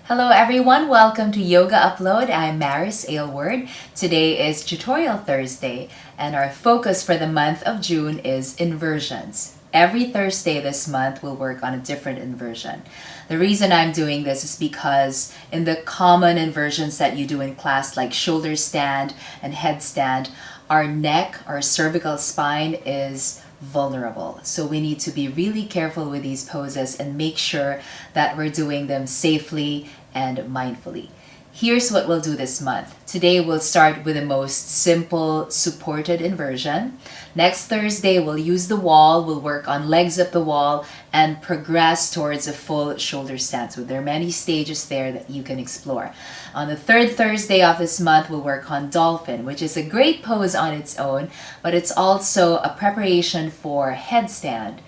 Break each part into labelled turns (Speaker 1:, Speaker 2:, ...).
Speaker 1: Hello everyone, welcome to Yoga Upload. I'm Maris Aylward. Today is Tutorial Thursday and our focus for the month of June is inversions. Every Thursday this month we'll work on a different inversion. The reason I'm doing this is because in the common inversions that you do in class like shoulder stand and headstand, our neck, our cervical spine is vulnerable. So we need to be really careful with these poses and make sure that we're doing them safely and mindfully. Here's what we'll do this month. Today we'll start with the most simple supported inversion. Next Thursday we'll use the wall, we'll work on legs up the wall and progress towards a full shoulder stand. So there are many stages there that you can explore. On the third Thursday of this month we'll work on dolphin, which is a great pose on its own, but it's also a preparation for headstand.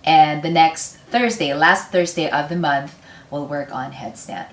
Speaker 1: And the next Thursday, last Thursday of the month, we'll work on headstand.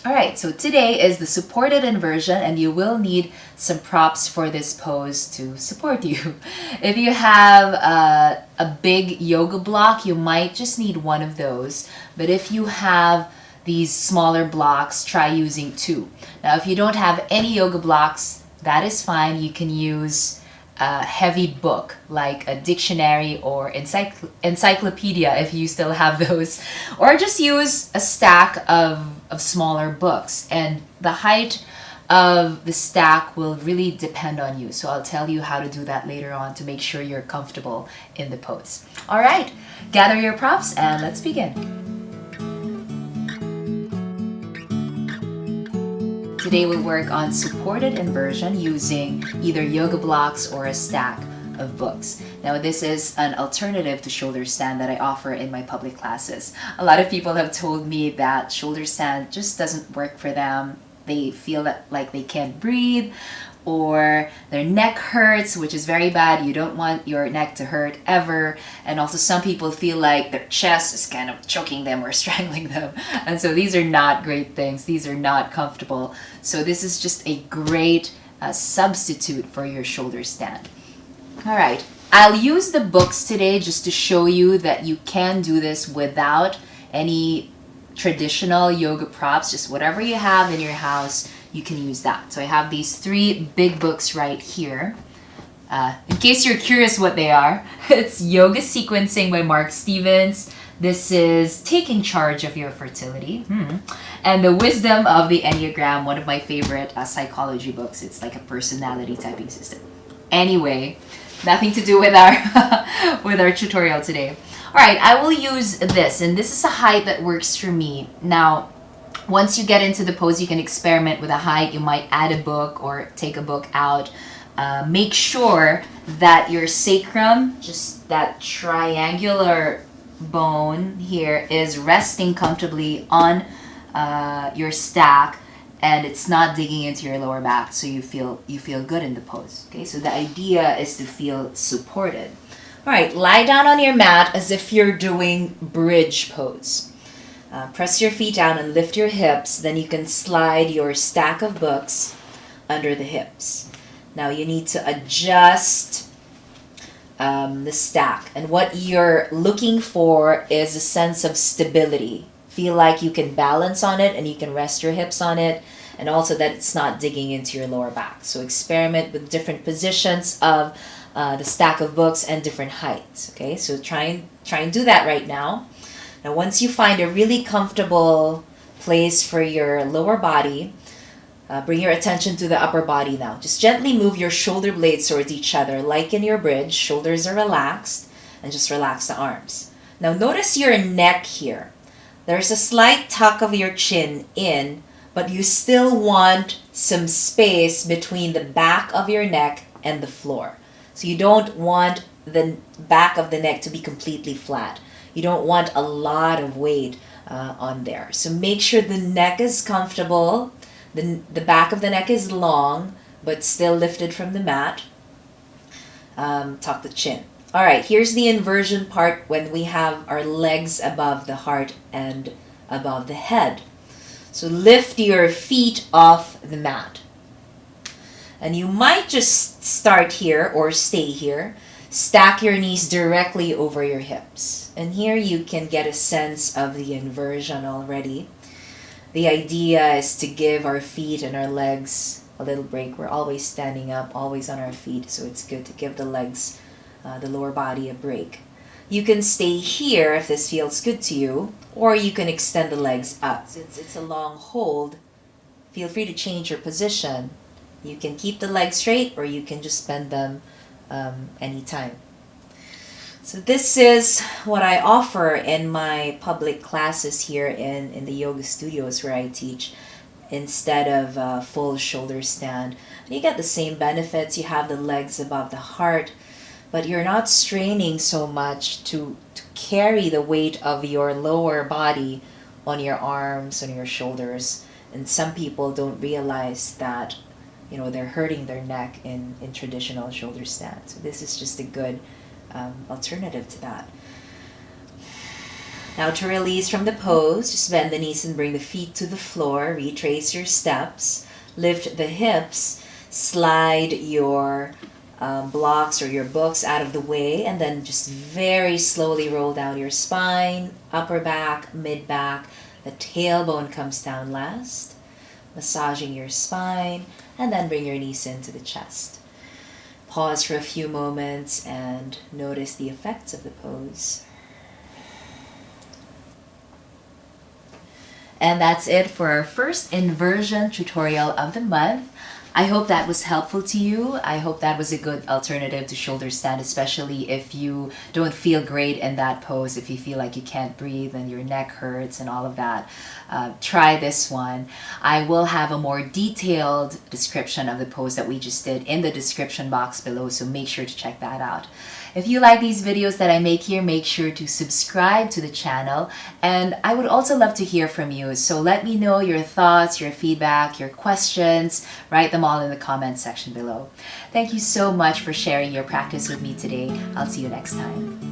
Speaker 1: Alright, so today is the supported inversion and you will need some props for this pose to support you. If you have a big yoga block, you might just need one of those. But if you have these smaller blocks, try using two. Now if you don't have any yoga blocks, that is fine. You can use a heavy book like a dictionary or encyclopedia if you still have those, or just use a stack of smaller books, and the height of the stack will really depend on you, so I'll tell you how to do that later on to make sure you're comfortable in the pose. Alright, gather your props and let's begin. Today we'll work on supported inversion using either yoga blocks or a stack of books. Now this is an alternative to shoulder stand that I offer in my public classes. A lot of people have told me that shoulder stand just doesn't work for them. They feel that like they can't breathe or their neck hurts, which is very bad. You don't want your neck to hurt ever. And also some people feel like their chest is kind of choking them or strangling them. And so these are not great things. These are not comfortable. So this is just a great substitute for your shoulder stand. All right, I'll use the books today just to show you that you can do this without any traditional yoga props. Just whatever you have in your house, you can use that. So I have these three big books right here. In case you're curious what they are, it's Yoga Sequencing by Mark Stevens. This is Taking Charge of Your Fertility. And The Wisdom of the Enneagram, one of my favorite psychology books. It's like a personality typing system. Anyway, nothing to do with our with our tutorial today. All right, I will use this, and this is a height that works for me. Now, once you get into the pose, you can experiment with a height. You might add a book or take a book out. Make sure that your sacrum, just that triangular bone here, is resting comfortably on your stack and it's not digging into your lower back, so you feel good in the pose. Okay, so the idea is to feel supported. All right, lie down on your mat as if you're doing bridge pose. Press your feet down and lift your hips. Then you can slide your stack of books under the hips. Now you need to adjust the stack. And what you're looking for is a sense of stability. Feel like you can balance on it and you can rest your hips on it. And also that it's not digging into your lower back. So experiment with different positions of the stack of books and different heights. Okay, so try and do that right now. Now, once you find a really comfortable place for your lower body, bring your attention to the upper body now. Just gently move your shoulder blades towards each other, like in your bridge. Shoulders are relaxed, and just relax the arms. Now, notice your neck here. There's a slight tuck of your chin in, but you still want some space between the back of your neck and the floor. So you don't want the back of the neck to be completely flat. You don't want a lot of weight on there. So make sure the neck is comfortable. The back of the neck is long, but still lifted from the mat. Tuck the chin. All right, here's the inversion part when we have our legs above the heart and above the head. So lift your feet off the mat. And you might just start here or stay here. Stack your knees directly over your hips. And here you can get a sense of the inversion already. The idea is to give our feet and our legs a little break. We're always standing up, always on our feet, so it's good to give the legs, the lower body, a break. You can stay here if this feels good to you, or you can extend the legs up. It's a long hold. Feel free to change your position. You can keep the legs straight, or you can just bend them anytime. So this is what I offer in my public classes here in the yoga studios where I teach, instead of full shoulder stand. You get the same benefits. You have the legs above the heart, but you're not straining so much to carry the weight of your lower body on your arms, on your shoulders. And some people don't realize that, you know, they're hurting their neck in traditional shoulder stand. So this is just a good alternative to that. Now to release from the pose, just bend the knees and bring the feet to the floor. Retrace your steps. Lift the hips. Slide your blocks or your books out of the way, and then just very slowly roll down your spine, upper back, mid back. The tailbone comes down last. Massaging your spine, and then bring your knees into the chest. Pause for a few moments and notice the effects of the pose. And that's it for our first inversion tutorial of the month. I hope that was helpful to you. I hope that was a good alternative to shoulder stand, especially if you don't feel great in that pose, if you feel like you can't breathe and your neck hurts and all of that. Try this one. I will have a more detailed description of the pose that we just did in the description box below, so make sure to check that out. If you like these videos that I make here, make sure to subscribe to the channel. And I would also love to hear from you. So let me know your thoughts, your feedback, your questions. Write them all in the comment section below. Thank you so much for sharing your practice with me today. I'll see you next time.